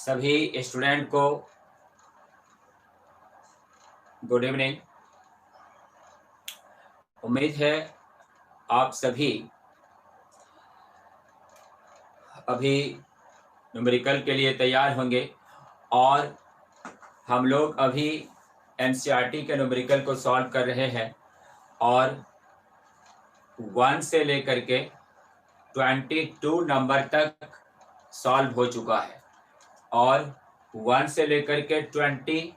सभी स्टूडेंट को good evening. उम्मीद है आप सभी अभी न्यूमेरिकल के लिए तैयार होंगे और हम लोग अभी एनसीईआरटी के न्यूमेरिकल को सॉल्व कर रहे हैं और 1 से लेकर के 22 नंबर तक सॉल्व हो चुका है और 1 से लेकर के 20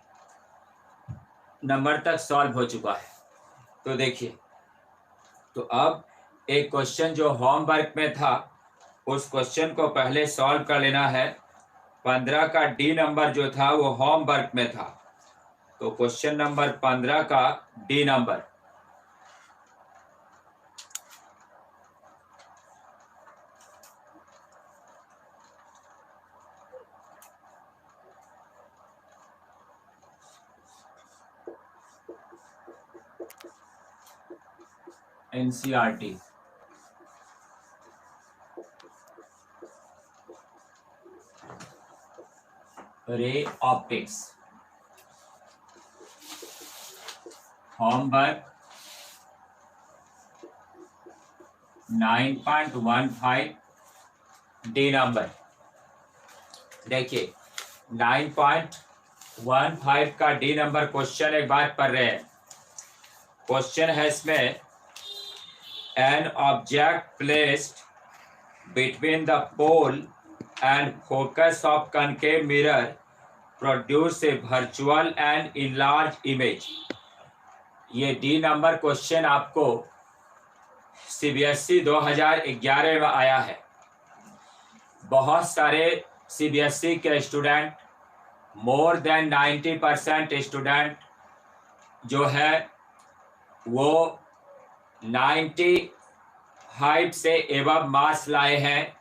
नंबर तक सॉल्व हो चुका है। तो देखिए, तो अब एक क्वेश्चन जो होमवर्क में था उस क्वेश्चन को पहले सॉल्व कर लेना है। 15 का डी नंबर जो था वो होमवर्क में था, तो क्वेश्चन नंबर 15 का D number NCERT ray optics homework 9.15 D number. देखिए 9.15 का डी नंबर क्वेश्चन एक बार पढ़ रहे हैं। क्वेश्चन है इसमें, an object placed between the pole and focus of concave mirror produce a virtual and enlarge image. ये डी नंबर क्वेश्चन आपको सीबीएसई 2011 में आया है। बहुत सारे सीबीएसई के स्टूडेंट, मोर देन 90% स्टूडेंट जो है वो 95 से एबव मार्क्स लाए हैं।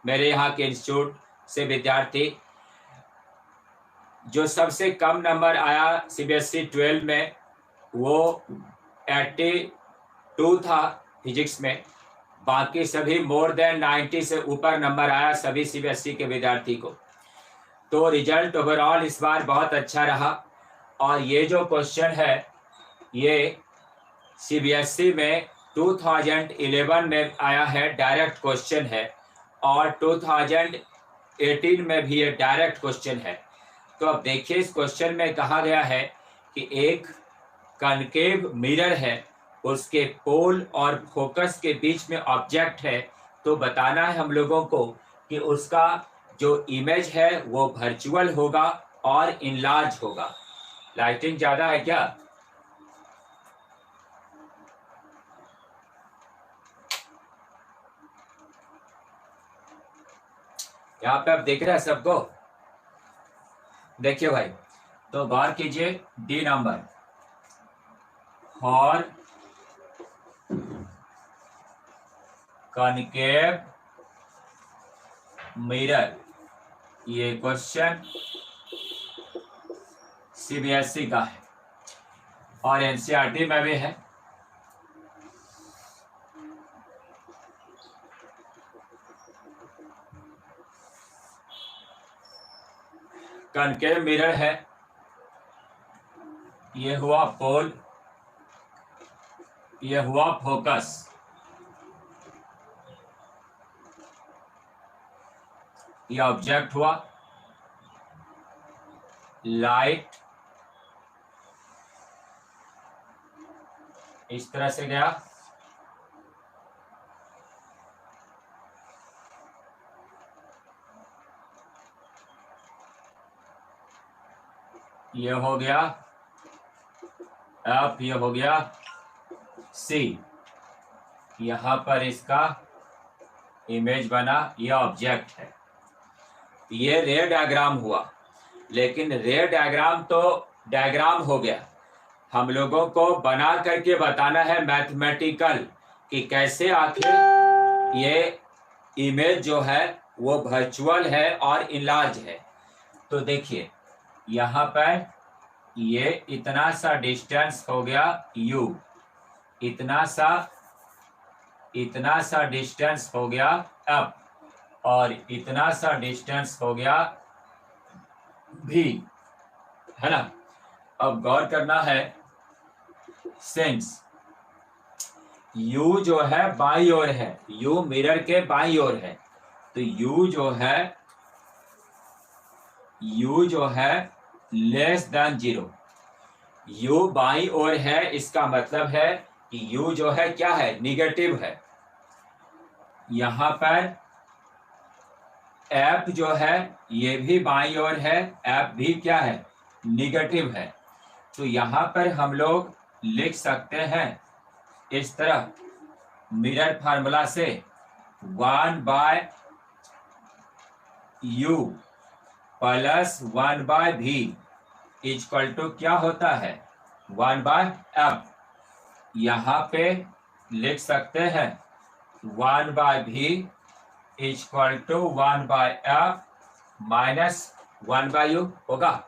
मेरे यहाँ के इंस्टीट्यूट से विद्यार्थी, जो सबसे कम नंबर आया सीबीएसई 12 में वो 82 था फिजिक्स में। बाकी सभी मोर देन 90 से ऊपर नंबर आया सभी सीबीएसई के विद्यार्थी को। तो रिजल्ट ओवरऑल इस बार बहुत अच्छा रहा। और ये जो क्वेश्चन है ये सीबीएसई में 2011 में आया है, डायरेक्ट क्वेश्चन है, और 2018 में भी ये डायरेक्ट क्वेश्चन है। तो अब देखिए, इस क्वेश्चन में कहा गया है कि एक कनकेव मिरर है, उसके पोल और फोकस के बीच में ऑब्जेक्ट है। तो बताना है हम लोगों को कि उसका जो इमेज है वो वर्चुअल होगा और इनलार्ज होगा। लाइटिंग ज़्यादा है क्या? यहाँ पे आप देख रहे हैं सबको? देखिए भाई, तो गौर कीजिए, D number for concave mirror, ये क्वेश्चन सीबीएसई का है और एनसीईआरटी में भी है। कनकेव मिरर है, ये हुआ पोल, ये हुआ फोकस, ये ऑब्जेक्ट हुआ, लाइट इस तरह से गया, ये हो गया एफ, ये हो गया सी, यहां पर इसका इमेज बना, ये ऑब्जेक्ट है। ये रे डायग्राम हुआ, लेकिन रे डायग्राम तो डायग्राम हो गया। हम लोगों को बना करके बताना है मैथमेटिकल कि कैसे आखिर ये इमेज जो है वो वर्चुअल है और इनलार्ज है। तो देखिए यहाँ पर ये इतना सा डिस्टेंस हो गया u, इतना सा डिस्टेंस हो गया f, और इतना सा डिस्टेंस हो गया भी, है ना। अब गौर करना है, सिंस u जो है बाई ओर है, u मिरर के बाई ओर है, तो u जो है लेस देन 0, u बाई ओर है, इसका मतलब है कि u जो है क्या है, निगेटिव है। यहां पर f जो है ये भी बाई ओर है, f भी क्या है, निगेटिव है। तो यहां पर हम लोग लिख सकते हैं इस तरह मिरर फार्मूला से 1/u plus 1/v equal to क्या होता है, 1/f। यहाँ पे लिख सकते हैं 1/v equal to 1/f minus 1/u होगा।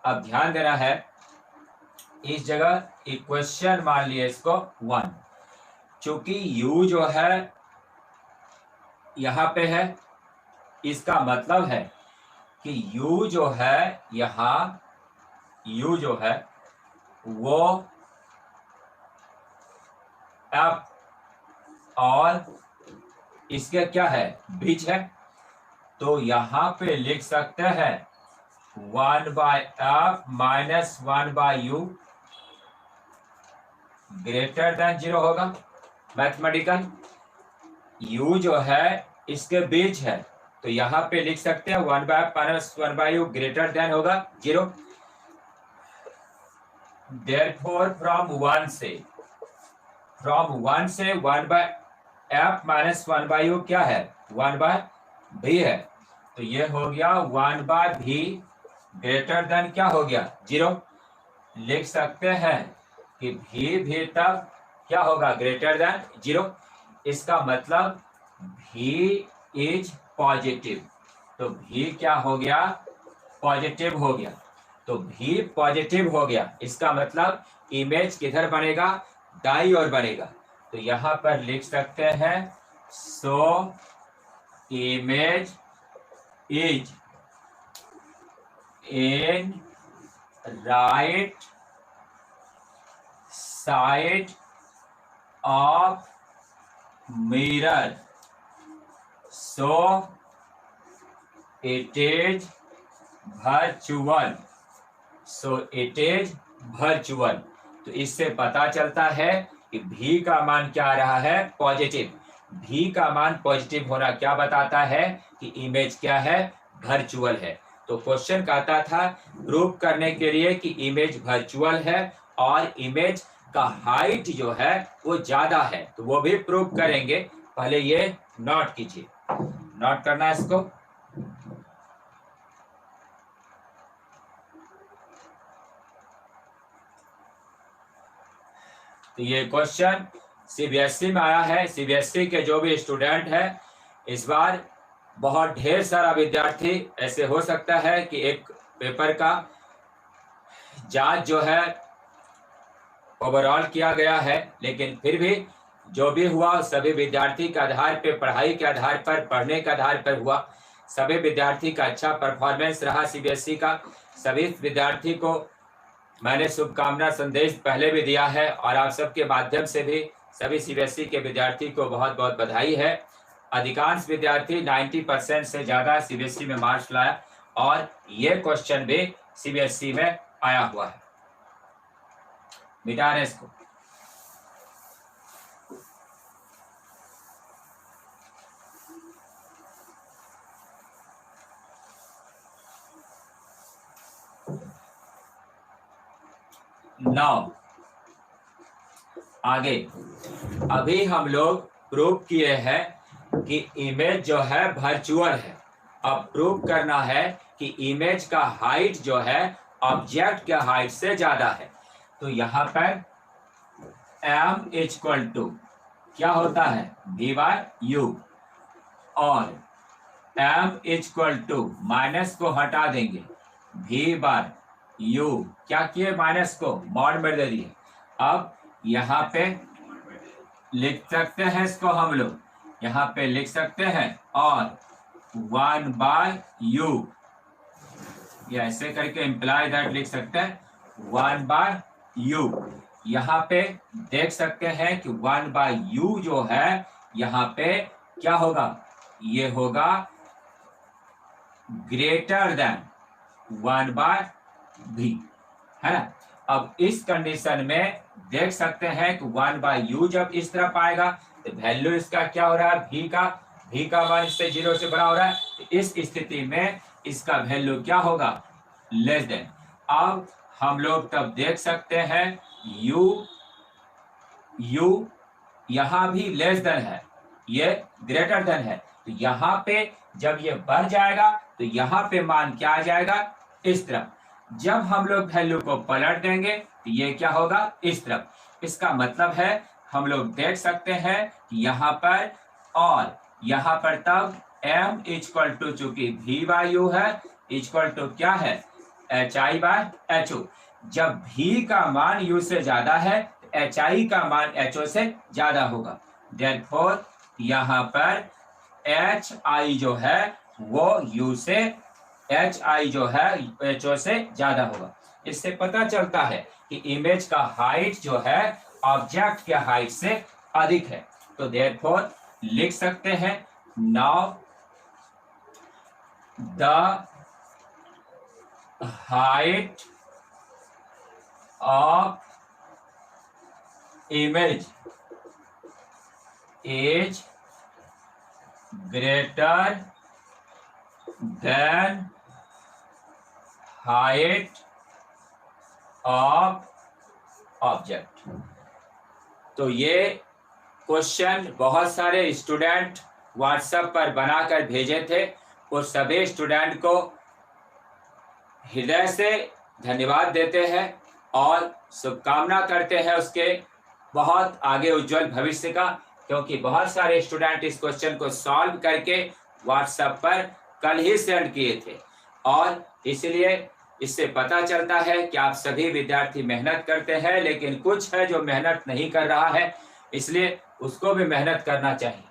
अब ध्यान देना है, इस जगह इक्वेशन मान लिए इसको 1, चूंकि u जो है यहाँ पे है, इसका मतलब है कि u जो है यहाँ, u जो है वो f और इसके क्या है, बीच है। तो यहाँ पे लिख सकते हैं 1/f minus 1/u greater than 0 होगा। मैथमेटिकल u जो है इसके बीच है, तो यहाँ पे लिख सकते हैं 1/f minus 1/u greater than होगा 0। देयरफॉर फ्रॉम 1 से 1/f माइनस 1/u क्या है, 1/v है। तो ये हो गया 1/v ग्रेटर देन क्या हो गया, 0। लिख सकते हैं कि v भी तब क्या होगा, ग्रेटर देन 0। इसका मतलब v इज पॉजिटिव, तो v क्या हो गया, पॉजिटिव हो गया। तो v पॉजिटिव हो गया, इसका मतलब इमेज किधर बनेगा, दाई ओर बनेगा। तो यहां पर लिख सकते हैं so image is in right side of mirror, so it is virtual, तो इससे पता चलता है कि v का मान क्या आ रहा है, पॉजिटिव। v का मान पॉजिटिव होना क्या बताता है कि इमेज क्या है, वर्चुअल है। तो क्वेश्चन कहता था प्रूव करने के लिए कि इमेज वर्चुअल है और इमेज का हाइट जो है वो ज्यादा है, तो वो भी प्रूव करेंगे। पहले ये नोट कीजिए, नोट करना है इसको। तो ये क्वेश्चन सीबीएसई में आया है। सीबीएसई के जो भी स्टूडेंट है, इस बार बहुत ढेर सारा विद्यार्थी ऐसे हो सकता है कि एक पेपर का जांच जो है ओवरऑल किया गया है, लेकिन फिर भी जो भी हुआ सभी विद्यार्थी के आधार पर, पढ़ाई के आधार पर, पढ़ने के आधार पर हुआ। सभी विद्यार्थी का अच्छा परफॉर्मेंस रहा सीबीएसई का। सभी विद्यार्थी को मैंने शुभकामना संदेश पहले भी दिया है और आप सबके माध्यम से भी सभी सीबीएसई के विद्यार्थी को बहुत बहुत बधाई है। अधिकांश विद्यार्थी 90% से ज्यादा सीबीएसई में मार्क्स लाया और ये क्वेश्चन भी सीबीएसई में आया हुआ है। मिटा रहे इसको। नाउ आगे, अभी हम लोग प्रूव किए हैं कि इमेज जो है वर्चुअल है। अब प्रूव करना है कि इमेज का हाइट जो है ऑब्जेक्ट के हाइट से ज्यादा है। तो यहाँ पर m इक्वल टू क्या होता है, v/u, और m इक्वल टू माइनस को हटा देंगे, v/u क्या किए, माइनस को मॉड में दे दिए। अब यहाँ पे लिख सकते हैं इसको हम लोग, यहाँ पे लिख सकते हैं और 1/u या ऐसे करके इम्प्लाई दैट लिख सकते हैं 1/u। यहाँ पे देख सकते हैं कि 1/u जो है यहाँ पे क्या होगा, ये होगा ग्रेटर देन 1/v, है ना। अब इस कंडीशन में देख सकते हैं कि 1/u जब इस तरफ आएगा तो वैल्यू इसका क्या हो रहा है, v का मान इससे 0 से बड़ा हो रहा है। तो इस स्थिति में इसका वैल्यू क्या होगा, लेस देन। अब हम लोग तब देख सकते हैं u यहां भी लेस देन है, ये ग्रेटर देन है। तो यहाँ पे जब ये बढ़ जाएगा तो यहाँ पे मान क्या आ जाएगा, इस तरफ। जब हम लोग वैल्यू को पलट देंगे तो ये क्या होगा, इस तरफ। इसका मतलब है हम लोग देख सकते हैं कि यहाँ पर और यहाँ पर तब m इक्वल टू, चूंकि v/u है, इक्वल टू क्या है, hi/ho। जब v का मान u से ज्यादा है तो hi का मान ho से ज्यादा होगा। देयरफॉर यहाँ पर hi जो है वो u से, hi जो है ho से ज्यादा होगा। इससे पता चलता है कि इमेज का हाइट जो है ऑब्जेक्ट के हाइट से अधिक है। तो देयरफॉर लिख सकते हैं now the height of image is greater than height of object. तो ये क्वेश्चन बहुत सारे स्टूडेंट व्हाट्सएप पर बनाकर भेजे थे और सभी स्टूडेंट को हृदय से धन्यवाद देते हैं और शुभकामना करते हैं उसके बहुत आगे उज्जवल भविष्य का, क्योंकि बहुत सारे स्टूडेंट इस क्वेश्चन को सॉल्व करके व्हाट्सएप पर कल ही सेंड किए थे। और इसलिए इससे पता चलता है कि आप सभी विद्यार्थी मेहनत करते हैं, लेकिन कुछ है जो मेहनत नहीं कर रहा है, इसलिए उसको भी मेहनत करना चाहिए।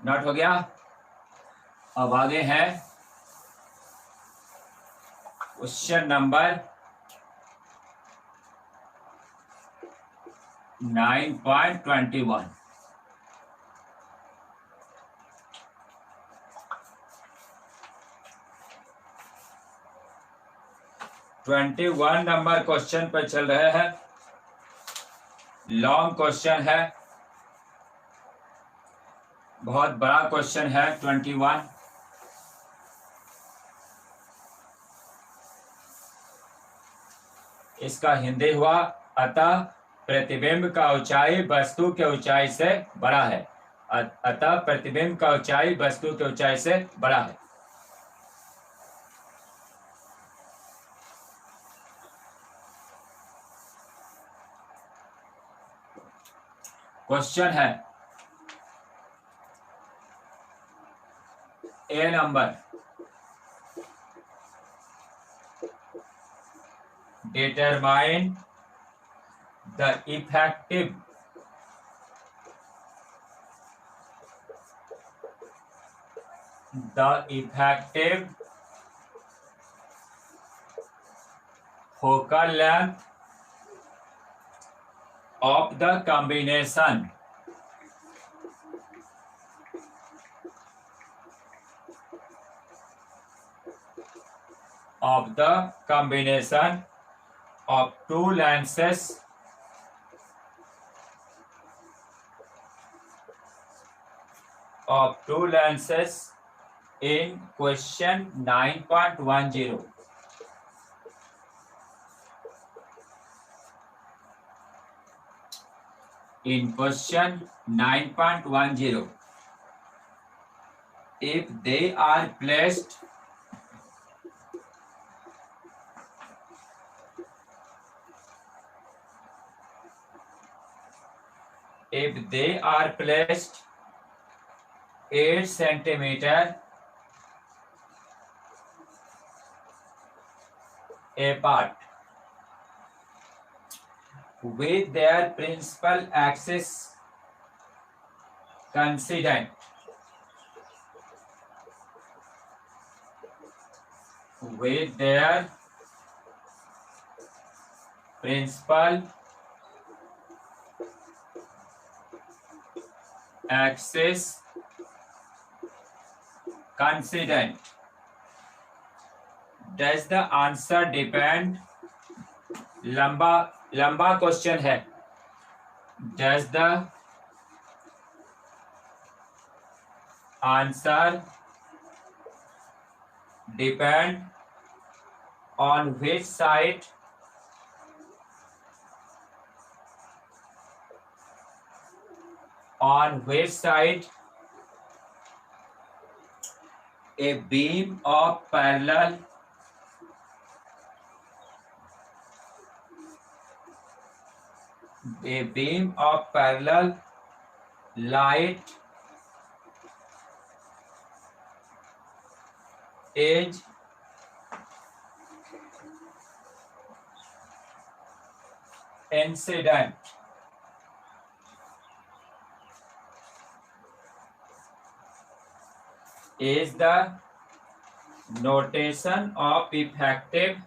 नोट हो गया। अब आगे है क्वेश्चन नंबर 9.21। नंबर क्वेश्चन पर चल रहे हैं। लॉन्ग क्वेश्चन है, बहुत बड़ा क्वेश्चन है 21। इसका हिंदी हुआ, अतः प्रतिबिंब का ऊंचाई वस्तु के ऊंचाई से बड़ा है। अतः प्रतिबिंब का ऊंचाई वस्तु के ऊंचाई से बड़ा है। क्वेश्चन है ए number, determine the effective focal length of the combination of two lenses in question 9.10। In question 9.10, if they are placed if they are placed 8 centimeter apart, with their principal axis coincident with their principal axis coincident. Does the answer depend? लंबा question है. Does the answer depend on which side a beam of parallel light is incident. Is the notation of effective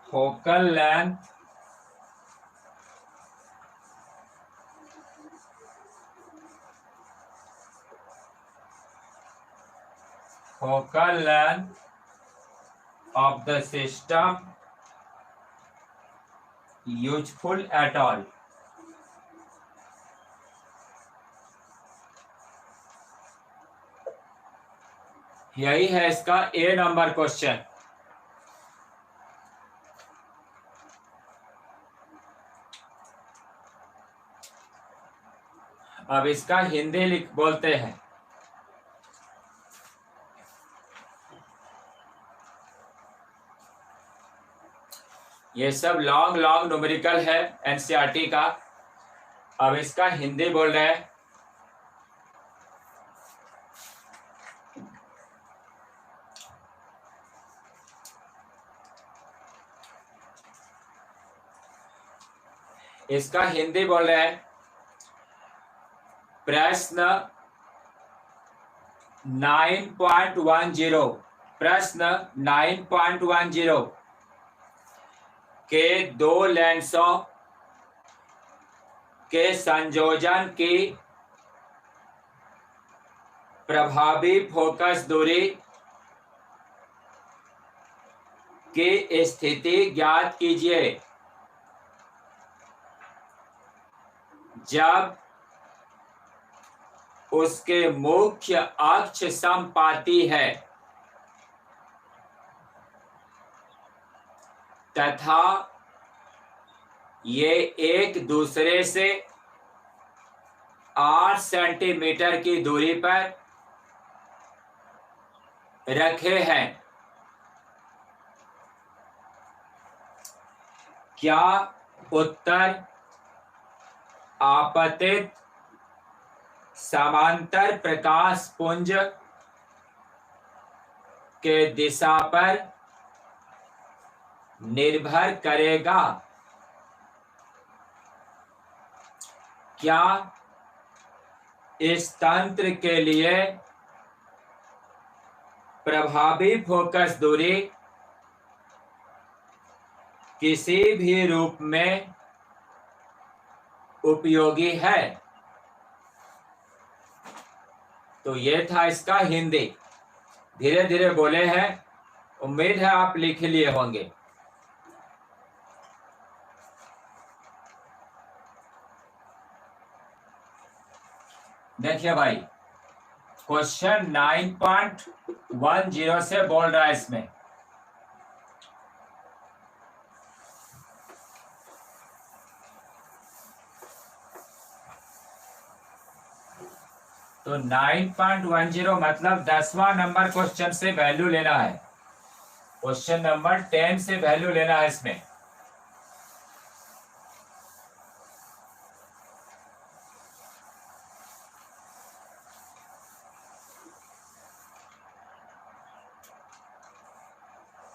focal length of the system useful at all? यही है इसका ए number question. अब इसका हिंदी बोलते हैं. ये सब लॉन्ग न्यूमेरिकल है एनसीईआरटी का. अब इसका हिंदी बोल रहे हैं. इसका हिंदी बोल रहे हैं. प्रश्न 9.10 के दो लेंसों के संयोजन की प्रभावी फोकस दूरी की स्थिति ज्ञात कीजिए जब उसके मुख्य अक्ष समपाती है तथा ये एक दूसरे से 8 सेंटीमीटर की दूरी पर रखे हैं. क्या उत्तर आपतित समांतर प्रकाश पुंज के दिशा पर निर्भर करेगा? क्या इस तंत्र के लिए प्रभावी फोकस दूरी किसी भी रूप में उपयोगी है? तो ये था इसका हिंदी. धीरे धीरे बोले हैं. उम्मीद है आप लिख लिए होंगे. देखिए भाई, क्वेश्चन 9.10 से बोल रहा है इसमें. तो 9.10 मतलब 10वां नंबर क्वेश्चन से वैल्यू लेना है. क्वेश्चन नंबर 10 से वैल्यू लेना है इसमें.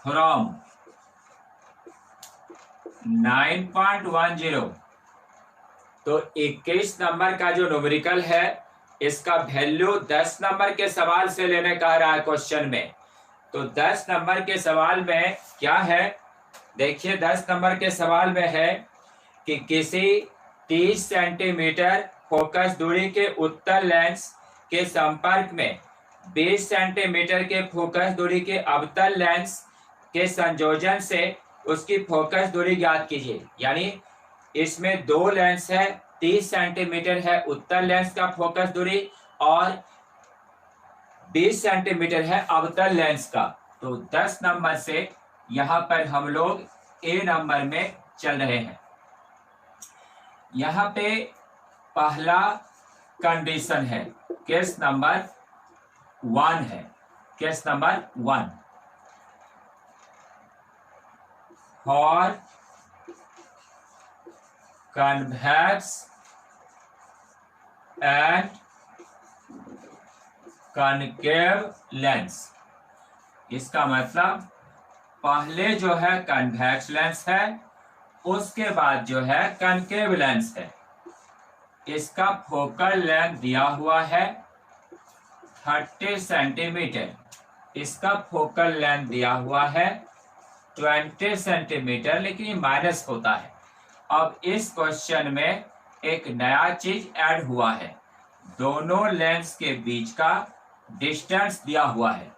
फ्रॉम 9.10। तो 21 नंबर का जो न्यूमेरिकल है इसका वैल्यू 10 नंबर के सवाल से लेने कह रहा है क्वेश्चन में। तो 10 नंबर के सवाल में क्या है, देखिए 10 नंबर के सवाल में है कि किसी 30 सेंटीमीटर फोकस दूरी के उत्तल लेंस के संपर्क में 20 सेंटीमीटर के फोकस दूरी के अवतल लेंस के संयोजन से उसकी फोकस दूरी ज्ञात कीजिए। यानी इसमें दो लेंस है, 30 सेंटीमीटर है उत्तल लेंस का फोकस दूरी और 20 सेंटीमीटर है अवतल लेंस का। तो 10 नंबर से यहाँ पर हम लोग ए नंबर में चल रहे हैं। यहाँ पे पहला कंडीशन है, केस नंबर 1 है, case number 1 for convex and concave lens. इसका मतलब पहले जो है कन्वेक्स लेंस है, उसके बाद जो है कनकेव लेंस है। इसका फोकल लेंथ दिया हुआ है 30 सेंटीमीटर, इसका फोकल लेंथ दिया हुआ है 20 सेंटीमीटर, लेकिन ये माइनस होता है। अब इस क्वेश्चन में एक नया चीज ऐड हुआ है, दोनों लेंस के बीच का डिस्टेंस दिया हुआ है।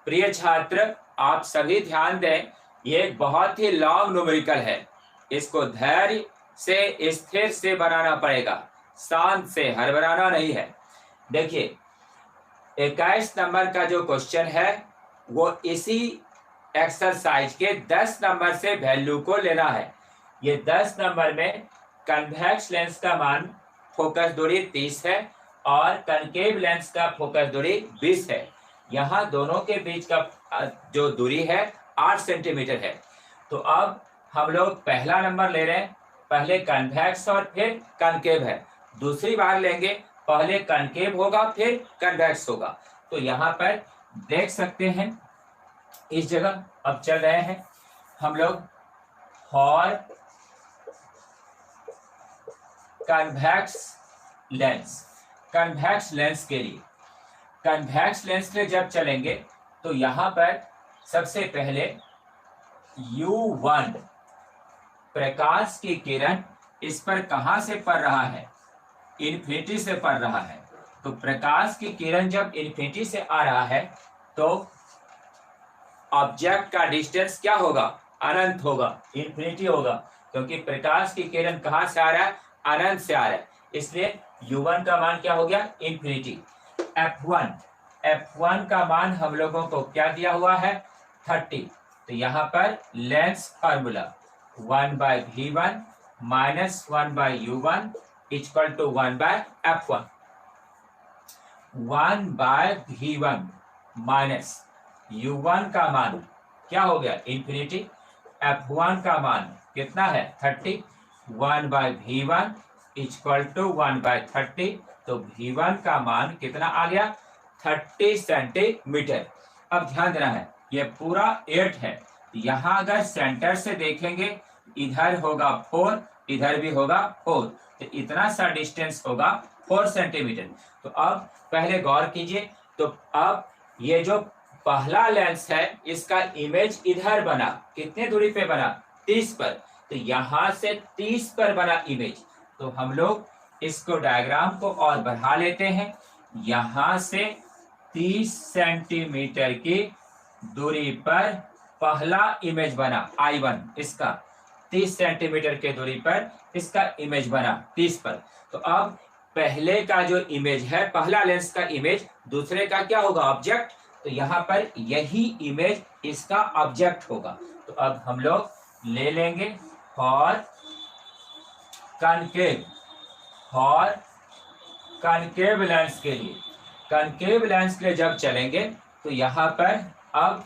प्रिय छात्र आप सभी ध्यान दें, ये एक बहुत ही लॉन्ग न्यूमेरिकल है, इसको धैर्य से स्थिर से बनाना पड़ेगा, शांत से, हड़बड़ाना नहीं है। देखिए 21 नंबर का जो क्वेश्चन है वो इसी एक्सरसाइज के 10 नंबर से वैल्यू को लेना है। ये 10 नंबर में कन्वेक्स लेंस का मान फोकस दूरी 30 है और कनकेव लेंस का फोकस दूरी 20 है। यहाँ दोनों के बीच का जो दूरी है 8 सेंटीमीटर है। तो अब हम लोग पहला नंबर ले रहे हैं, पहले कन्वेक्स और फिर कनकेव है। दूसरी बार लेंगे, पहले कनकेव होगा फिर कन्वेक्स होगा। तो यहाँ पर देख सकते हैं इस जगह अब चल रहे हैं हम लोग for convex lens. Convex lens के लिए, कन्वेक्स लेंस के जब चलेंगे तो यहाँ पर सबसे पहले U1 प्रकाश की किरण इस पर कहां से पड़ रहा है, इन्फिनिटी से पड़ रहा है। तो प्रकाश की किरण जब इन्फिनिटी से आ रहा है तो ऑब्जेक्ट का डिस्टेंस क्या होगा, अनंत होगा, इन्फिनिटी होगा, क्योंकि प्रकाश की किरण कहां से आ रहा है, अनंत से आ रहा है। इसलिए U1 का मान क्या हो गया, इन्फिनिटी। F1 का मान हम लोगों को क्या दिया हुआ है, 30। तो यहाँ पर lens formula 1/V1 minus 1/U1 equal to 1/F1। 1/V1 minus U1 का मान क्या हो गया, इन्फिनिटी। F1 का मान कितना है, 30। 1/V1 equal to 1/30। तो V1 का मान कितना आ गया, 30 सेंटीमीटर। अब ध्यान देना है, ये पूरा 8 है। यहाँ अगर सेंटर से देखेंगे इधर होगा 4, इधर भी होगा 4, तो इतना सा डिस्टेंस होगा 4 सेंटीमीटर। तो अब पहले गौर कीजिए, तो अब ये जो पहला लेंस है इसका इमेज इधर बना, कितने दूरी पे बना, 30 पर। तो यहाँ से 30 पर बना इमेज। तो हम लोग इसको डायग्राम को और बढ़ा लेते हैं। यहाँ से 30 सेंटीमीटर की दूरी पर पहला इमेज बना I1, इसका 30 सेंटीमीटर के दूरी पर इसका इमेज बना 30 पर। तो अब पहले का जो इमेज है, पहला लेंस का इमेज, दूसरे का क्या होगा, ऑब्जेक्ट। तो यहाँ पर यही इमेज इसका ऑब्जेक्ट होगा। तो अब हम लोग ले लेंगे for concave, for concave lens के लिए। कनकेव लेंस के लिए जब चलेंगे तो यहाँ पर अब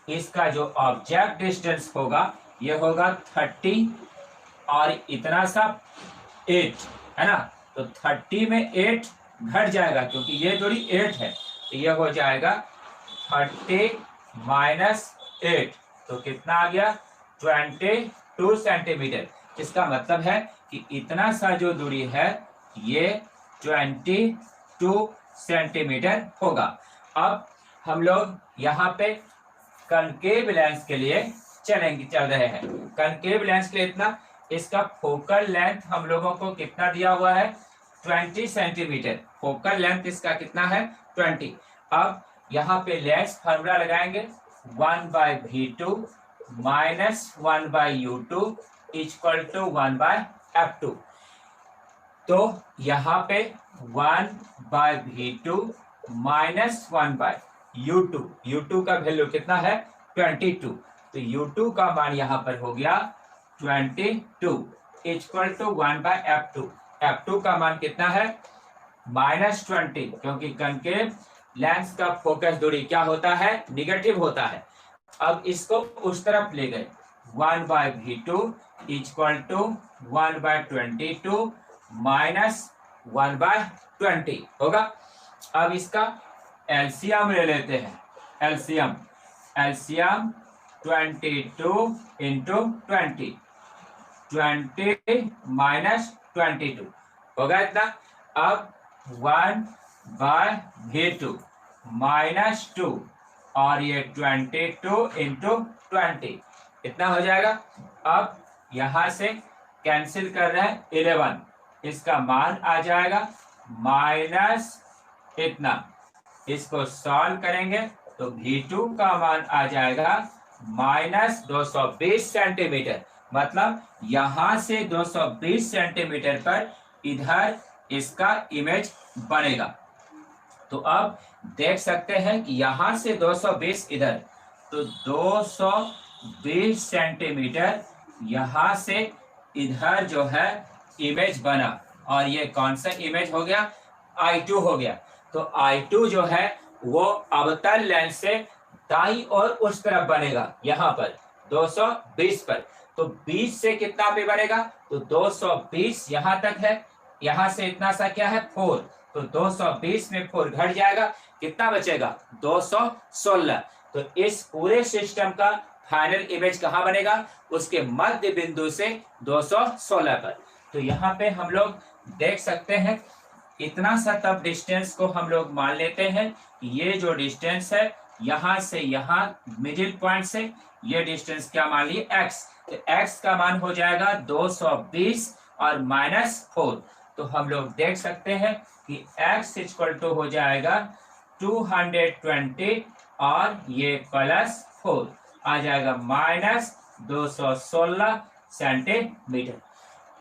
इसका जो ऑब्जेक्ट डिस्टेंस होगा ये होगा 30 और इतना सा 8 है ना। तो 30 में 8 घट जाएगा क्योंकि ये दूरी 8 है, तो ये हो जाएगा 30 -8, तो कितना आ गया 22 सेंटीमीटर। इसका मतलब है कि इतना सा जो दूरी है ये 22 सेंटीमीटर होगा। अब हम लोग यहाँ पे कनकेव लेंस के लिए चल रहे हैं। कनकेव लेंस के लिए इतना, इसका फोकल लेंथ हम लोगों को कितना दिया हुआ है 20 सेंटीमीटर। फोकल लेंथ इसका कितना है 20। अब यहाँ पे लेंस फार्मूला लगाएंगे 1/v2 minus 1/u2 equal to 1/f2। तो यहाँ पे 1/v2 माइनस 1/u2, u2 का वैल्यू कितना है 22, तो u2 का मान यहाँ पर हो गया 22 इक्वल टू 1/f2। f2 का मान कितना है -20, क्योंकि कनकेव लेंस का फोकस दूरी क्या होता है निगेटिव होता है। अब इसको उस तरफ ले गए 1/v2 इक्वल टू 1/22 माइनस 1/20 होगा। अब इसका एलसीएम ले लेते हैं। एलसीएम 22 इंटू 20 माइनस 22 होगा इतना। अब 1/v2 -2 और ये 22 इंटू 20 इतना हो जाएगा। अब यहां से कैंसिल कर रहे हैं 11, इसका मान आ जाएगा माइनस इतना। इसको सॉल्व करेंगे तो v2 का मान आ जाएगा -220 सेंटीमीटर। मतलब यहां से 220 सेंटीमीटर पर इधर इसका इमेज बनेगा। तो अब देख सकते हैं कि यहां से 220 इधर, तो 220 सेंटीमीटर यहां से इधर जो है इमेज बना। और ये कौन सा इमेज हो गया I2 हो गया। तो I2 जो है वो अवतल लेंस से दाईं ओर उस तरफ बनेगा, यहाँ पर 220 पर। तो 20 से कितना पे बनेगा, तो 220 यहां तक है, यहां से इतना सा क्या है 4, तो 220 में 4 घट जाएगा, कितना बचेगा 216। तो इस पूरे सिस्टम का फाइनल इमेज कहां बनेगा, उसके मध्य बिंदु से 216 पर। तो यहाँ पे हम लोग देख सकते हैं इतना सा तब डिस्टेंस को हम लोग मान लेते हैं। ये जो डिस्टेंस है यहां से यहां मिडिल पॉइंट से ये डिस्टेंस क्या मान लिए x, तो x का मान हो जाएगा 220 और -4। तो हम लोग देख सकते हैं कि x इक्वल टू हो जाएगा 220 और ये +4 आ जाएगा -216 सेंटीमीटर।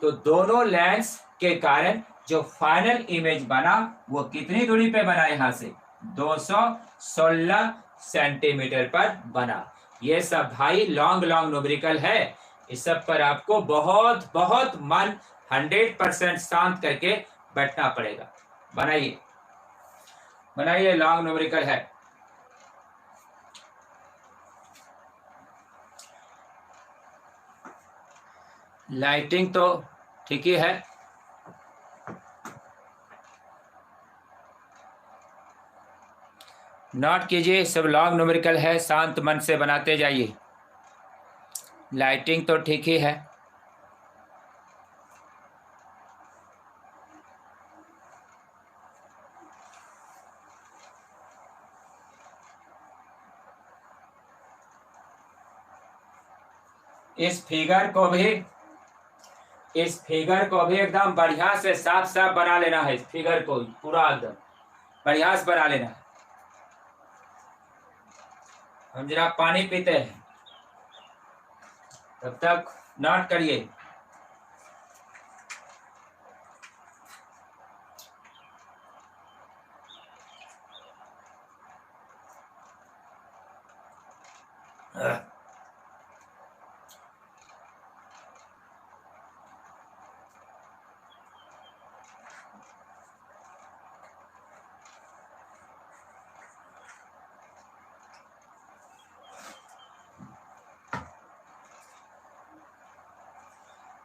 तो दोनों लेंस के कारण जो फाइनल इमेज बना वो कितनी दूरी पे बना, यहां से 216 सेंटीमीटर पर बना। ये सब भाई लॉन्ग न्यूमेरिकल है, इस सब पर आपको बहुत बहुत मन 100% शांत करके बैठना पड़ेगा। बनाइए बनाइए, लॉन्ग न्यूमेरिकल है। लाइटिंग तो ठीक ही है, नोट कीजिए, सब लॉन्ग न्यूमेरिकल है, शांत मन से बनाते जाइए। लाइटिंग तो ठीक ही है। इस फिगर को भी एकदम बढ़िया से साफ साफ बना लेना है। इस फिगर को पूरा एकदम बढ़िया से बना लेना है। हम जरा पानी पीते हैं, तब तक नोट करिए।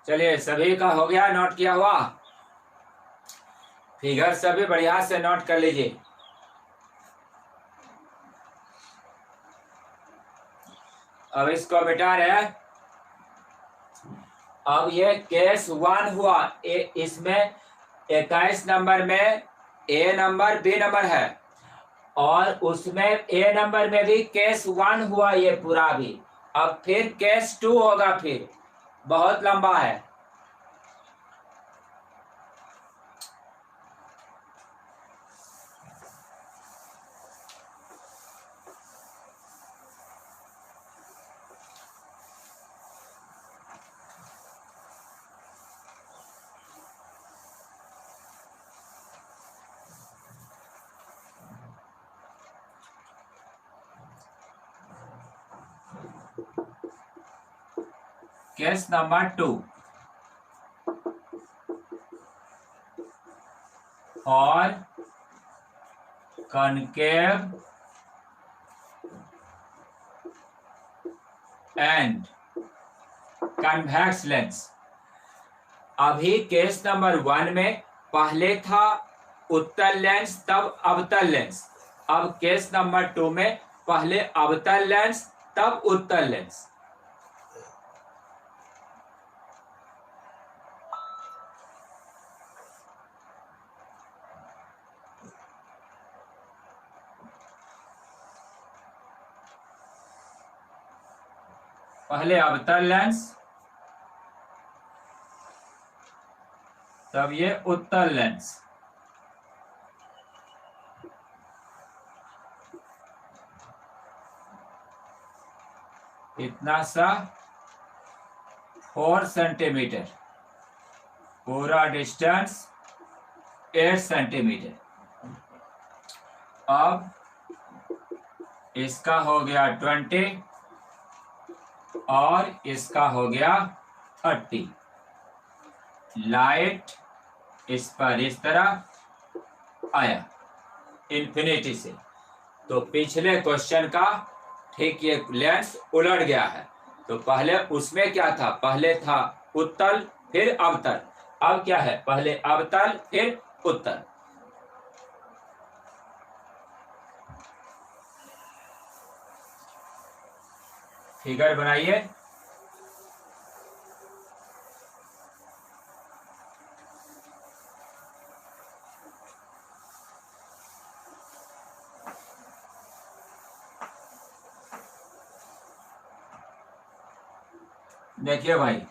चलिए, सभी का हो गया नोट किया हुआ? फिगर सभी बढ़िया से नोट कर लीजिए। अब इसको मिटा रहे। अब ये केस 1 हुआ, इसमें 21 नंबर में ए नंबर बी नंबर है, और उसमें ए नंबर में भी केस 1 हुआ ये पूरा भी। अब फिर केस 2 होगा, फिर बहुत लंबा है। केस नंबर 2, और कनकेव एंड कन्वेक्स लेंस। अभी केस नंबर 1 में पहले था उत्तल लेंस तब अवतल लेंस। अब केस नंबर 2 में पहले अवतल लेंस तब उत्तल लेंस। पहले अवतल लेंस तब ये उत्तल लेंस। इतना सा 4 सेंटीमीटर, पूरा डिस्टेंस 8 सेंटीमीटर। अब इसका हो गया 20 और इसका हो गया 30। लाइट इस पर इस तरह आया इन्फिनिटी से। तो पिछले क्वेश्चन का ठीक ये लेंस उलट गया है। तो पहले उसमें क्या था, पहले था उत्तल फिर अवतल। अब क्या है, पहले अवतल फिर उत्तल। फिगर बनाइए। देखिए भाई,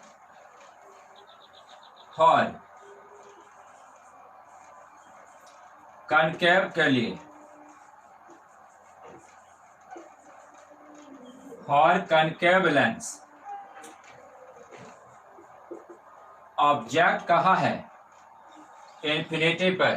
और कनकेव के लिए, और कनकेव लेंस ऑब्जेक्ट कहाँ है, इन्फिनिटी पर,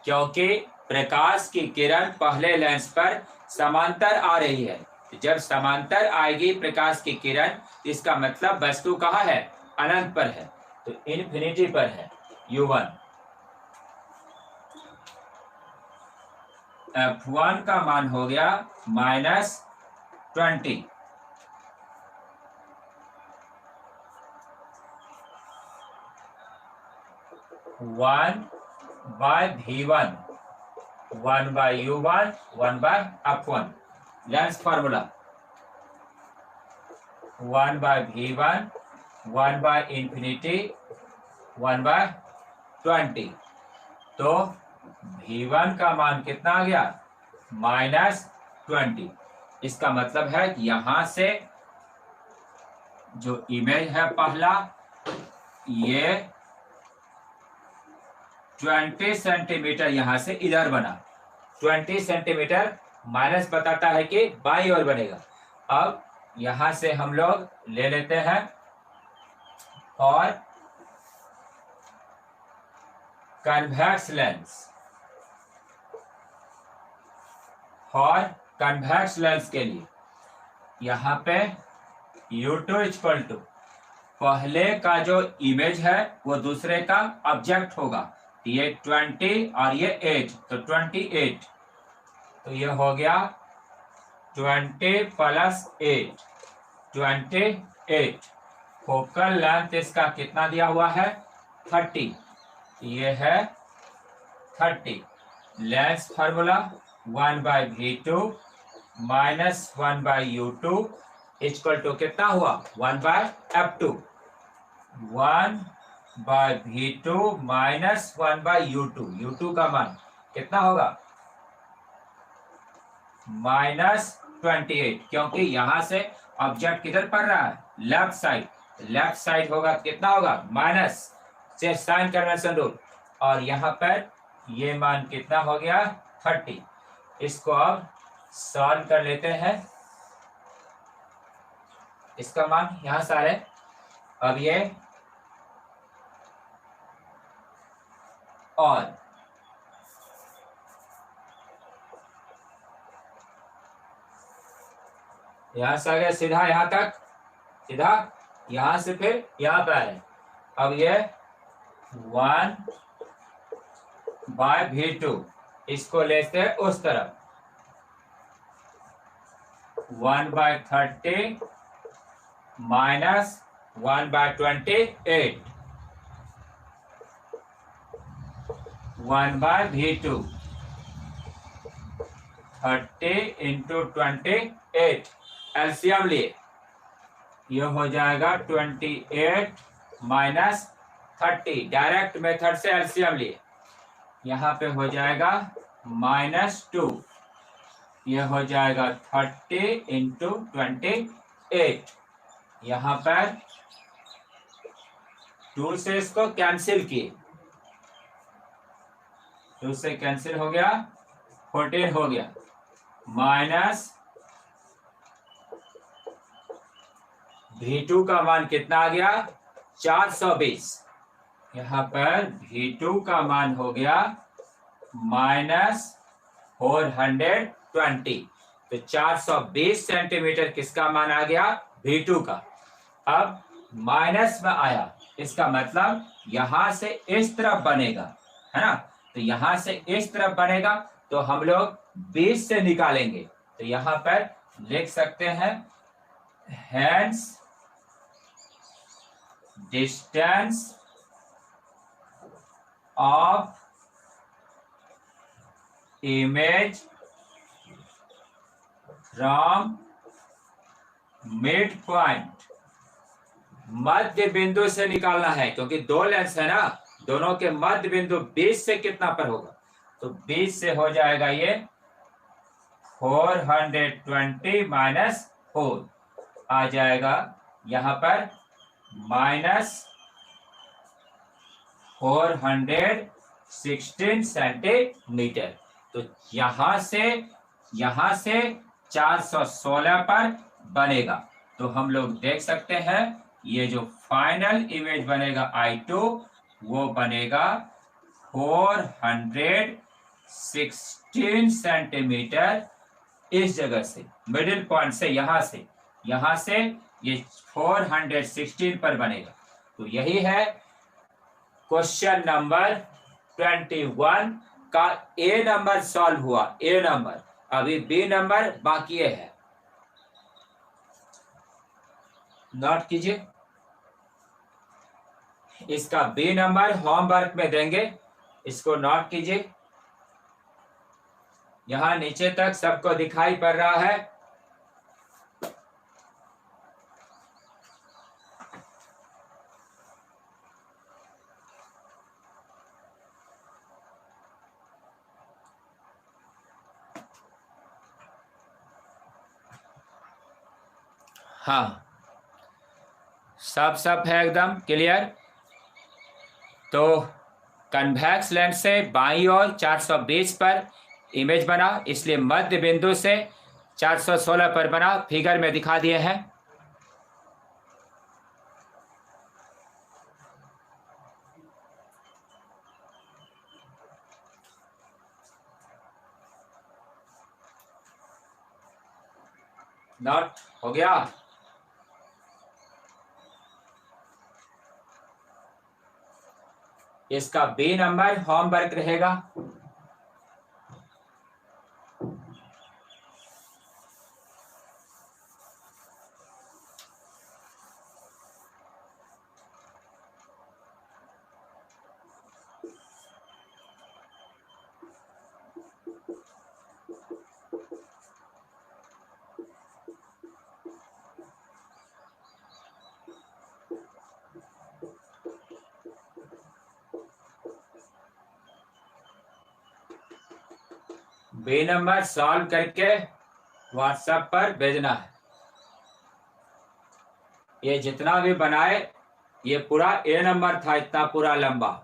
क्योंकि प्रकाश की किरण पहले लेंस पर समांतर आ रही है। जब समांतर आएगी प्रकाश की किरण, इसका मतलब वस्तु कहाँ है, अनंत पर है, तो इन्फिनिटी पर है, U1। F1 का मान हो गया -20। 1/V1, 1/U1, 1/F1। Lens formula 1/V1, 1/∞, 1/20। तो V1 का मान कितना आ गया, -20। इसका मतलब है कि यहां से जो इमेज है पहला, ये 20 सेंटीमीटर यहां से इधर बना। 20 सेंटीमीटर माइनस बताता है कि बाई ओर बनेगा। अब यहां से हम लोग ले लेते हैं, और कन्वेक्स लेंस, और कन्वेक्स लेंस के लिए यहां पे U2 इक्वल टू पहले का जो इमेज है वो दूसरे का ऑब्जेक्ट होगा। ये 20 और ये 8, तो 28। तो ये हो गया 20 + 8, 28। फोकल लेंथ इसका कितना दिया हुआ है, 30। ये है 30। Lens formula 1/V2 -1/U2 equal to कितना हुआ 1/F2, 1/V2 minus 1/U2। U2 का मान कितना होगा -28, क्योंकि यहां से ऑब्जेक्ट किधर पड़ रहा है लेफ्ट साइड, लेफ्ट साइड होगा कितना होगा माइनस से साइन कन्वेंशन रूल, और यहां पर ये मान कितना हो गया 30। इसको अब सॉल्व कर लेते हैं, इसका मान यहां से आ रहे, अब ये और यहां से आ गया सीधा यहां तक, सीधा यहां से फिर यहां पे आए। अब ये 1/V2 इसको लेते हैं उस तरफ, 1/30 माइनस 1/28, 1/V2 30 इंटू 28, एलसीएम लिए ये हो जाएगा 28 माइनस 30, डायरेक्ट मेथड से एलसीएम लिए यहाँ पे हो जाएगा -2, ये हो जाएगा 30 इंटू 28, यहाँ पर 2 से इसको कैंसिल किए, 2 से कैंसिल हो गया 14 हो गया, माइनस V2 का मान कितना आ गया 420, यहाँ पर V2 का मान हो गया -420, तो 420 सेंटीमीटर किसका मान आ गया V2 का। अब माइनस में आया, इसका मतलब यहां से इस तरफ बनेगा, है ना, तो यहां से इस तरफ बनेगा तो हम लोग 20 से निकालेंगे, तो यहां पर लिख सकते हैं hence distance of image from mid point, मध्य बिंदु से निकालना है क्योंकि दो लेंस है ना, दोनों के मध्य बिंदु 20 से कितना पर होगा, तो 20 से हो जाएगा ये 420 माइनस 4 आ जाएगा यहां पर -416 सेंटीमीटर। तो यहां से 416 पर बनेगा, तो हम लोग देख सकते हैं ये जो फाइनल इमेज बनेगा I2 वो बनेगा 416 सेंटीमीटर, इस जगह से मिडिल पॉइंट से यहां से ये 416 पर बनेगा। तो यही है क्वेश्चन नंबर 21 का ए नंबर सॉल्व हुआ, ए नंबर, अभी बी नंबर बाकी है, नोट कीजिए, इसका बी नंबर होमवर्क में देंगे, इसको नोट कीजिए, यहां नीचे तक सबको दिखाई पड़ रहा है। हाँ, सब है एकदम क्लियर। तो कन्वेक्स लेंस से बाईं ओर 420 पर इमेज बना, इसलिए मध्य बिंदु से 416 पर बना, फिगर में दिखा दिए हैं। नोट हो गया। इसका बी नंबर होमवर्क रहेगा। बी नंबर सॉल्व करके व्हाट्सएप पर भेजना है। ये जितना भी बनाए, ये पूरा ए नंबर था, इतना पूरा लंबा।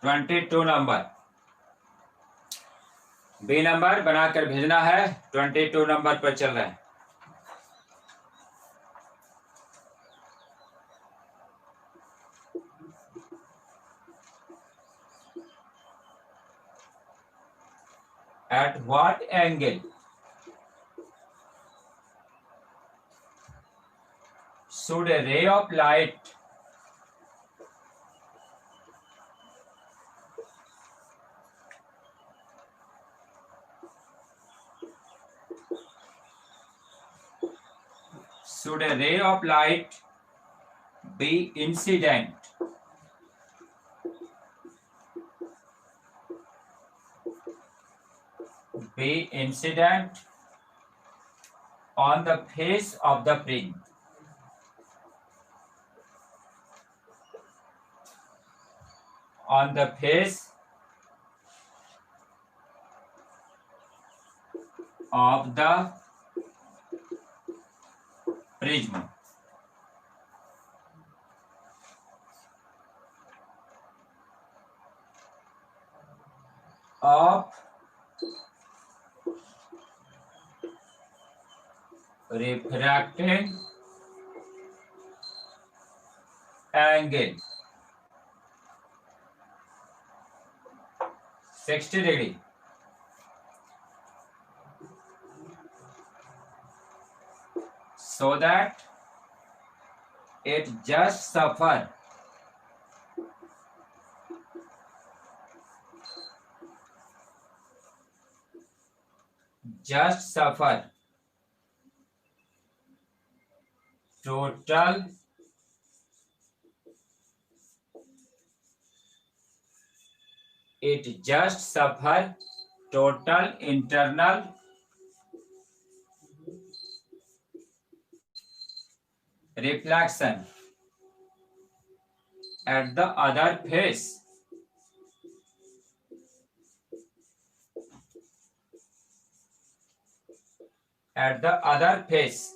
Twenty two number B number बनाकर भेजना है। 22 नंबर पर चल रहे हैं। At what angle should a ray of light be incident on the face of the prism? On the face of the prism. Of refracting angle 60 degree. So that it just suffer total internal reflection at the other face. At the other face.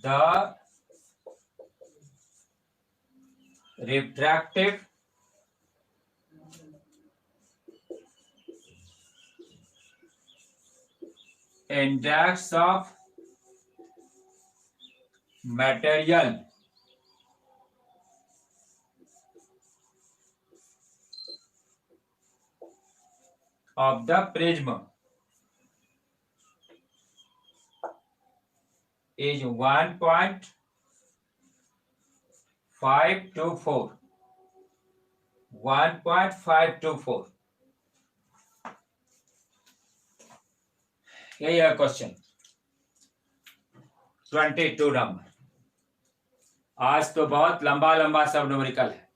The refractive index of material of the prism is 1.524. 1.524. यही है question 22 number. आज तो बहुत लंबा लंबा सब numerical है।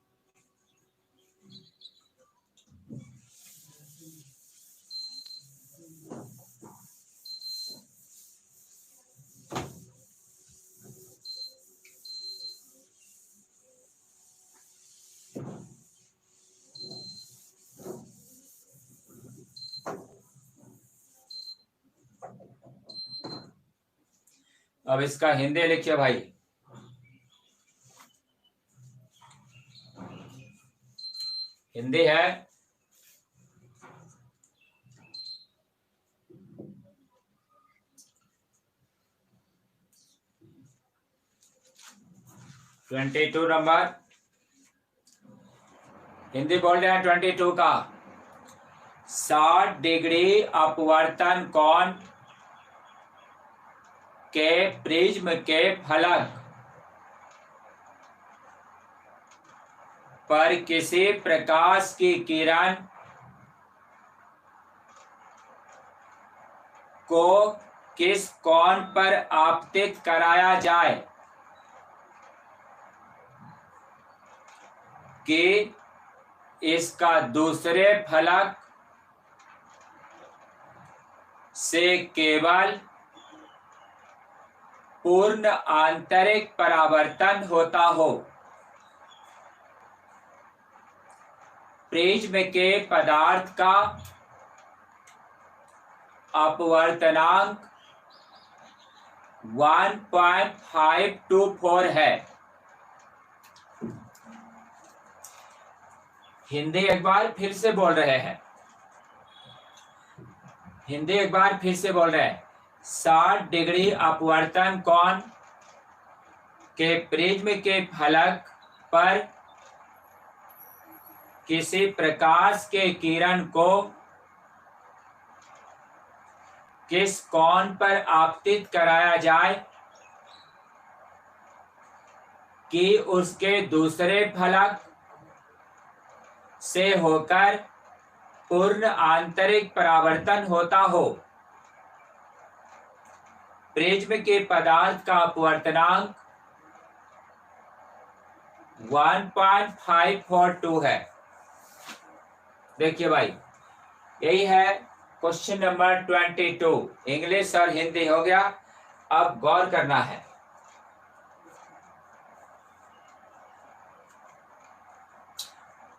अब इसका हिंदी लिखिए भाई। हिंदी है ट्वेंटी टू नंबर। हिंदी बोल रहे हैं 22 का। 60 डिग्री अपवर्तन कोण के प्रिज्म के फलक पर किसी प्रकाश की किरण को किस कोण पर आपतित कराया जाए कि इसका दूसरे फलक से केवल पूर्ण आंतरिक परावर्तन होता हो। प्रिज्म के पदार्थ का अपवर्तनांक 1.524 है। हिंदी एक बार फिर से बोल रहे हैं, हिंदी एक बार फिर से बोल रहे हैं। 60 डिग्री अपवर्तन कोण के प्रिज्म के फलक पर किसी प्रकाश के किरण को किस कोण पर आपतित कराया जाए कि उसके दूसरे फलक से होकर पूर्ण आंतरिक परावर्तन होता हो। प्रिज्म के पदार्थ का अपवर्तनांक 1.542 है। देखिए भाई, यही है क्वेश्चन नंबर 22। इंग्लिश और हिंदी हो गया। अब गौर करना है।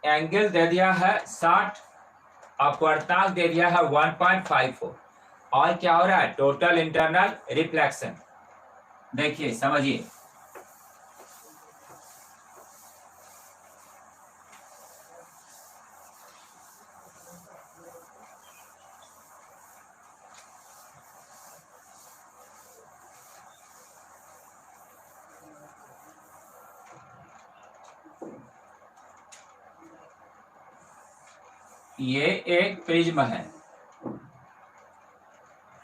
एंगल दे दिया है 60, अपवर्तनांक दे दिया है 1.54, और क्या हो रहा है? Total internal reflection. देखिए समझिए, ये एक प्रिज्म है।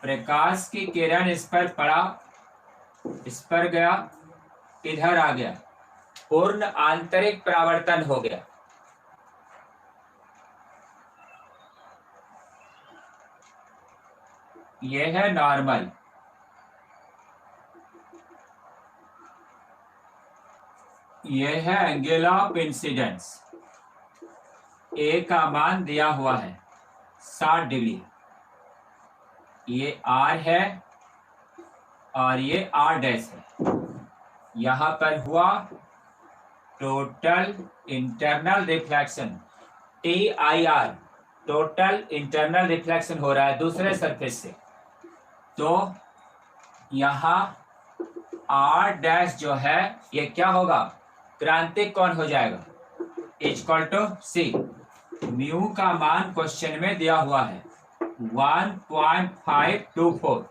प्रकाश की किरण इस पर पड़ा, इस पर गया, इधर आ गया, पूर्ण आंतरिक परावर्तन हो गया। यह है नॉर्मल, यह है एंगल ऑफ इंसिडेंस। ए का मान दिया हुआ है 60 डिग्री, ये आर है और ये आर डैश है। यहां पर हुआ total internal reflection, TIR, total internal reflection हो रहा है दूसरे सरफेस से। तो यहां आर डैश जो है ये क्या होगा? क्रांतिक कोण हो जाएगा, इक्वल टू सी। म्यू का मान क्वेश्चन में दिया हुआ है 1.524।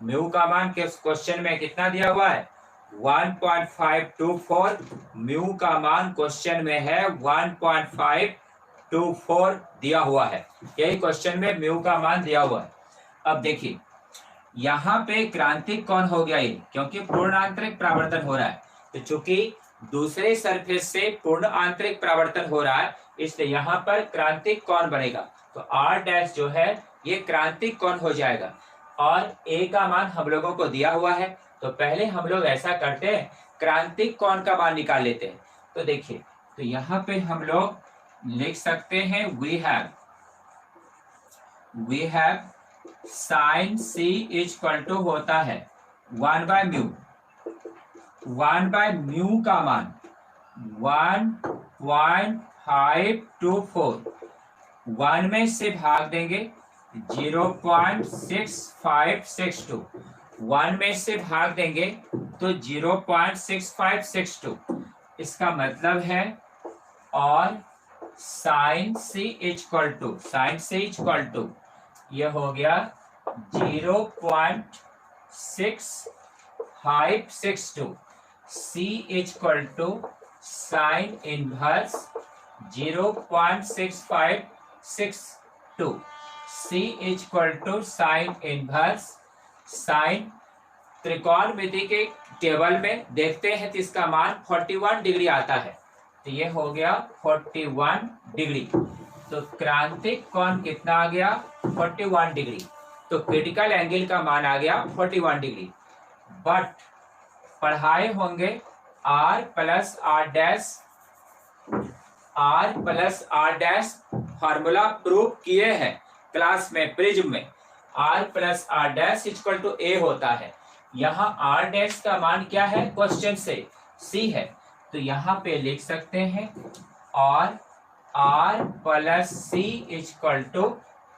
म्यू का मान क्वेश्चन में कितना दिया हुआ है? 1.524। म्यू का मान क्वेश्चन में है 1.524 दिया हुआ है। यही क्वेश्चन में म्यू का मान दिया हुआ है। अब देखिए, यहाँ पे क्रांतिक कोण हो गया ये, क्योंकि पूर्ण आंतरिक परावर्तन हो रहा है। तो चूंकि दूसरे सरफेस से पूर्ण आंतरिक परावर्तन हो रहा है, इसलिए यहाँ पर क्रांतिक कोण बनेगा। तो आर डैश जो है ये क्रांतिक कोण हो जाएगा। और ए का मान हम लोगों को दिया हुआ है, तो पहले हम लोग ऐसा करते हैं, क्रांतिक कोण का मान निकाल लेते हैं। तो देखिए, तो यहाँ पे हम लोग लिख सकते हैं we have sine C equal to होता है 1/μ का मान 1.524। 1 में से भाग देंगे 0.6562, 1 में से भाग देंगे तो 0.6562। इसका मतलब है, और साइन सी इक्वल टू ये हो गया 0.6562। C equal to sine inverse 0.6562। C equal to sine inverse sine त्रिकोणमिति के टेबल में देखते हैं तो इसका मान 41 डिग्री आता है। तो ये हो गया 41 डिग्री। तो क्रांतिक कोण कितना आ गया? 41 डिग्री। तो क्रिटिकल एंगल का मान आ गया 41 डिग्री। बट पढ़ाए होंगे R plus R dash formula prove किए हैं क्लास में प्रिज्म में। R plus R dash equal to A होता है। यहाँ R डैश का मान क्या है? क्वेश्चन से C है। तो यहाँ पे लिख सकते हैं और R plus C equal to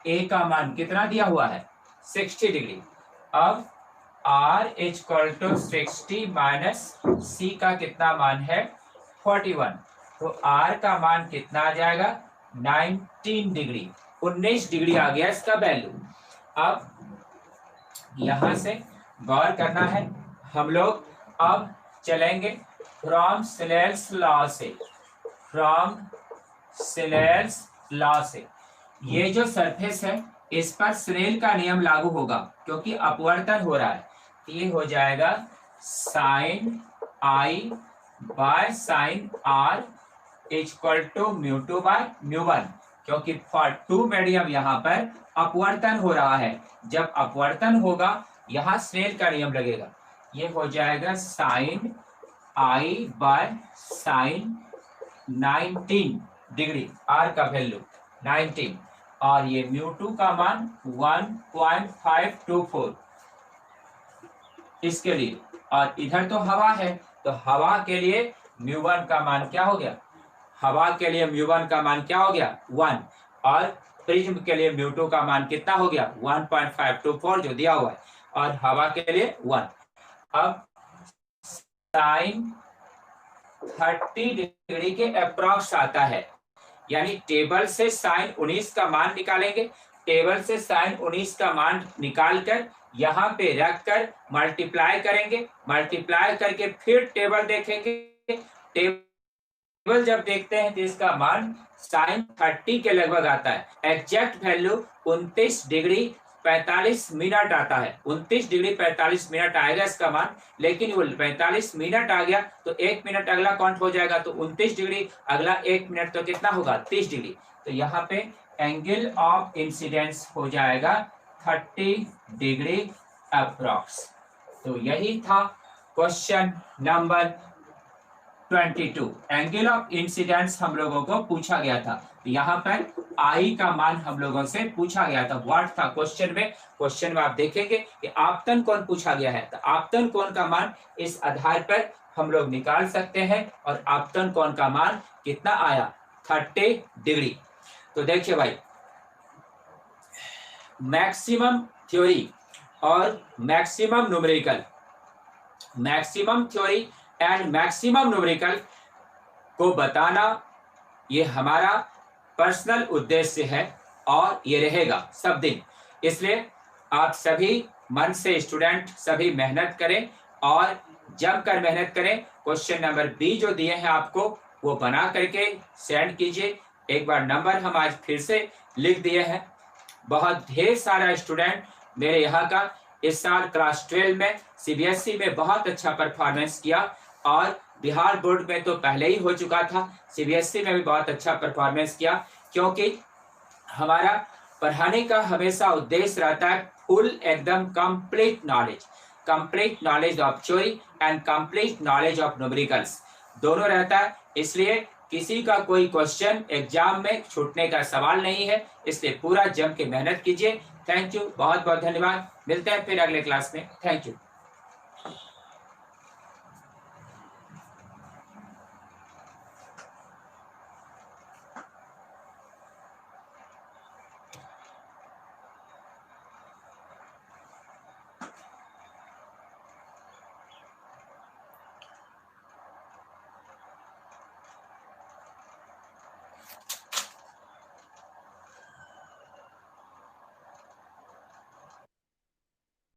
A का मान कितना दिया हुआ है? 60 डिग्री। अब R equal to 60 minus C का कितना मान है? 41। तो R का मान कितना आ जाएगा? 19 डिग्री। 19 डिग्री आ गया इसका वैल्यू। अब यहां से गौर करना है हम लोग। अब चलेंगे फ्रॉम स्नेल्स लॉ से। ये जो सरफेस है इस पर स्नेल का नियम लागू होगा क्योंकि अपवर्तन हो रहा है। ये हो जाएगा sine I by sine R equal to mu two by mu one, क्योंकि फॉर टू मीडियम यहाँ पर अपवर्तन हो रहा है। जब अपवर्तन होगा यहाँ स्नेल का नियम लगेगा। ये हो जाएगा sine I by sine 19 degree, R का वैल्यू 19 और ये म्यू टू का मान 1.524 इसके लिए। और इधर तो हवा है तो हवा के लिए म्यू वन का मान क्या हो गया? हवा के लिए म्यू वन का मान क्या हो गया? 1। और प्रिज्म के लिए म्यू टू का मान कितना हो गया? 1.524 जो दिया हुआ है, और हवा के लिए 1। अब साइन 30 डिग्री के अप्रॉक्स आता है, यानी टेबल से साइन 19 का मान निकालेंगे। टेबल से साइन 19 का मान निकालकर यहाँ पे रखकर मल्टीप्लाई करेंगे। मल्टीप्लाई करके फिर टेबल देखेंगे। टेबल जब देखते हैं तो इसका मान साइन 30 के लगभग आता है। एग्जैक्ट वैल्यू 29 डिग्री 45 मिनट आता है। 29 डिग्री 45 मिनट आएगा इसका मान, लेकिन वो 45 मिनट आ गया तो 1 मिनट अगला काउंट हो जाएगा। तो 29 डिग्री अगला 1 मिनट तो कितना होगा? 30 डिग्री। तो यहाँ पे एंगल ऑफ इंसिडेंस हो जाएगा 30 डिग्री अप्रॉक्स। तो यही था question number 22। Angle of incidence हम लोगों को पूछा गया था। यहाँ पर आई का मान हम लोगों से पूछा गया था। व्हाट था क्वेश्चन में? क्वेश्चन में आप देखेंगे कि आपतन कोण पूछा गया है। तो आपतन कोण का मान इस आधार पर हम लोग निकाल सकते हैं। और आपतन कोण का मान कितना आया? 30 डिग्री। तो देखिए भाई, मैक्सिमम थ्योरी और maximum numerical, maximum theory and maximum numerical को बताना ये हमारा पर्सनल उद्देश्य है और ये रहेगा सब दिन। इसलिए आप सभी मन से स्टूडेंट सभी मेहनत करें और जमकर मेहनत करें। क्वेश्चन नंबर बी जो दिए हैं आपको वो बना करके सेंड कीजिए। एक बार नंबर हम आज फिर से लिख दिए हैं। बहुत ढेर सारा स्टूडेंट मेरे यहाँ का इस साल क्लास 12 में सीबीएसई में बहुत अच्छा परफॉर्मेंस किया और बिहार बोर्ड में तो पहले ही हो चुका था। सीबीएसई में भी बहुत अच्छा परफॉर्मेंस किया, क्योंकि हमारा पढ़ाने का हमेशा उद्देश्य रहता है फुल एकदम complete knowledge of theory and complete knowledge of numericals दोनों रहता है। इसलिए किसी का कोई क्वेश्चन एग्जाम में छूटने का सवाल नहीं है। इसलिए पूरा जम के मेहनत कीजिए। थैंक यू, बहुत बहुत धन्यवाद। मिलते हैं फिर अगले क्लास में। Thank you.